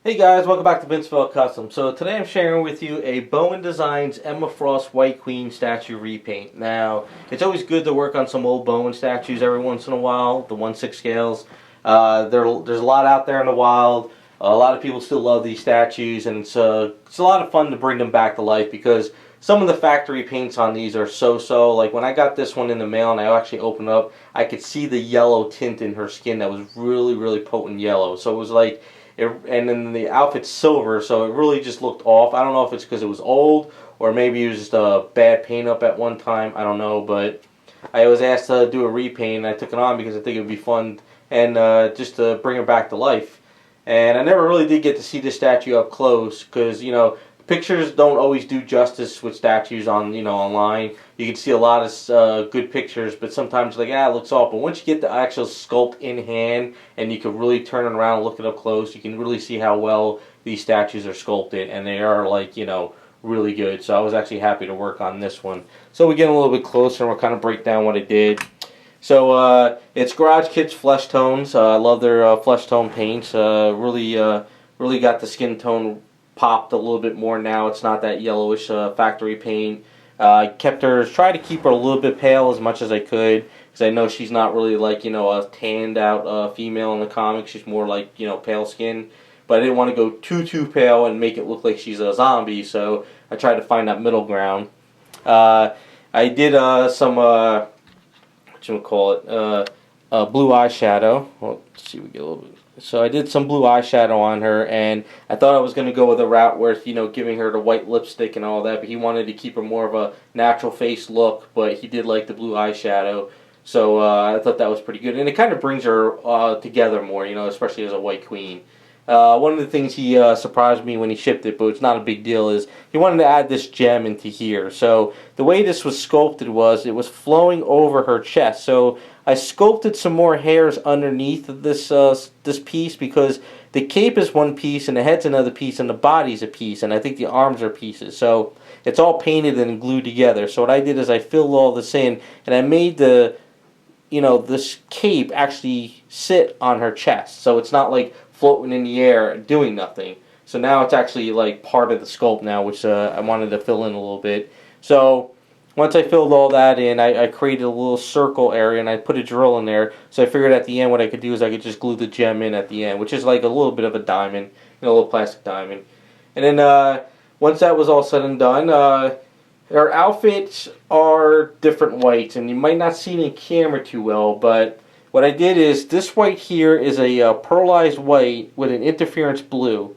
Hey guys, welcome back to Vince-Vell Custom. So today I'm sharing with you a Bowen Designs Emma Frost White Queen statue repaint. Now, it's always good to work on some old Bowen statues every once in a while, the 1/6 scales. There's a lot out there in the wild. A lot of people still love these statues, and it's a lot of fun to bring them back to life because some of the factory paints on these are so-so. Like when I got this one in the mail and I actually opened it up, I could see the yellow tint in her skin that was really potent yellow. So it was like, and then the outfit's silver, so it really just looked off. I don't know if it's because it was old or maybe it was just a bad paint up at one time. I don't know, but I was asked to do a repaint, and I took it on because I think it would be fun and just to bring it back to life. And I never really did get to see this statue up close because, pictures don't always do justice with statues on, online. You can see a lot of good pictures, but sometimes like, it looks off. But once you get the actual sculpt in hand and you can really turn it around and look it up close, you can really see how well these statues are sculpted, and they are like, really good. So I was actually happy to work on this one. So we get a little bit closer and we'll kind of break down what it did. So it's Garage Kids Flesh Tones. I love their flesh tone paints. Really got the skin tone popped a little bit more now. It's not that yellowish factory paint. Tried to keep her a little bit pale as much as I could because I know she's not really like a tanned out female in the comics. She's more like pale skin. But I didn't want to go too pale and make it look like she's a zombie, so I tried to find that middle ground. I did some blue eyeshadow. Well, let's see, we get a little bit. So I did some blue eyeshadow on her, and I thought I was going to go with a route where, giving her the white lipstick and all that, but he wanted to keep her more of a natural face look, but he did like the blue eyeshadow, so I thought that was pretty good, and it kind of brings her together more, especially as a white queen. One of the things he surprised me when he shipped it, but it's not a big deal, is he wanted to add this gem into here. So the way this was sculpted was it was flowing over her chest. So I sculpted some more hairs underneath of this this piece because the cape is one piece and the head's another piece and the body's a piece, and I think the arms are pieces. So it's all painted and glued together. So what I did is I filled all this in and I made this cape actually sit on her chest. So it's not like floating in the air doing nothing. So now it's actually like part of the sculpt now, which I wanted to fill in a little bit. So once I filled all that in, I created a little circle area and I put a drill in there. So I figured at the end what I could do is I could just glue the gem in at the end, which is like a little bit of a diamond, a little plastic diamond. And then once that was all said and done, our outfits are different whites, and you might not see it in camera too well, but what I did is this white here is a pearlized white with an interference blue,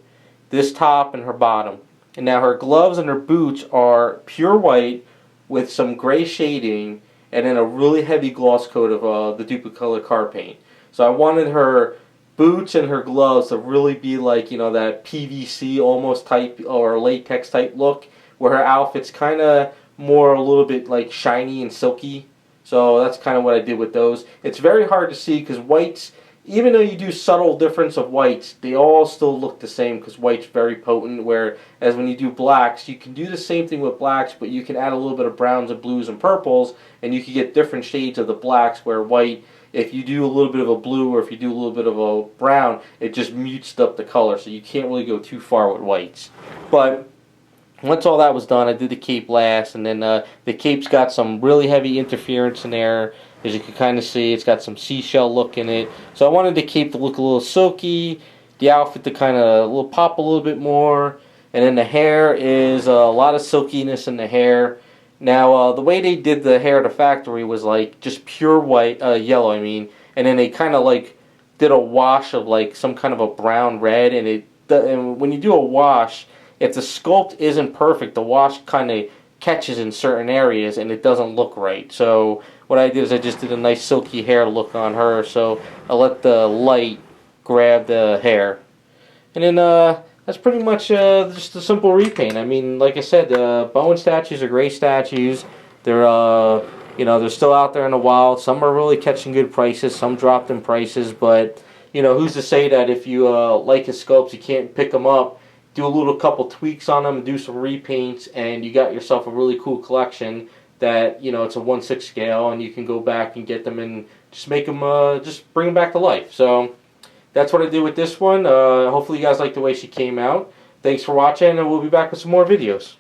this top and her bottom. And now her gloves and her boots are pure white with some gray shading and then a really heavy gloss coat of the Duplicolor car paint. So I wanted her boots and her gloves to really be like, that PVC almost type or latex type look, where her outfit's kind of more a little bit like shiny and silky. So that's kind of what I did with those. It's very hard to see because whites, even though you do subtle difference of whites, they all still look the same because white's very potent, whereas when you do blacks, you can do the same thing with blacks, but you can add a little bit of browns and blues and purples, and you can get different shades of the blacks, where white, if you do a little bit of a blue or if you do a little bit of a brown, it just mutes up the color, so you can't really go too far with whites. But once all that was done, I did the cape last, and then the cape's got some really heavy interference in there. As you can kind of see, it's got some seashell look in it. So I wanted the cape to look a little silky, the outfit to kind of pop a little bit more, and then the hair is a lot of silkiness in the hair. Now, the way they did the hair at the factory was like just pure white, yellow, and then they kind of like did a wash of like some kind of a brown red, and when you do a wash, if the sculpt isn't perfect, the wash kind of catches in certain areas and it doesn't look right. So what I did is I just did a nice silky hair look on her, so I let the light grab the hair. And then that's pretty much just a simple repaint. Like I said, Bowen statues are great statues. They're they're still out there in the wild. Some are really catching good prices, some dropped in prices, but who's to say that if you like his sculpts, you can't pick them up, do a couple tweaks on them, do some repaints, and you got yourself a really cool collection that, it's a 1/6 scale, and you can go back and get them and just make them, just bring them back to life. So that's what I did with this one. Hopefully you guys like the way she came out. Thanks for watching, and we'll be back with some more videos.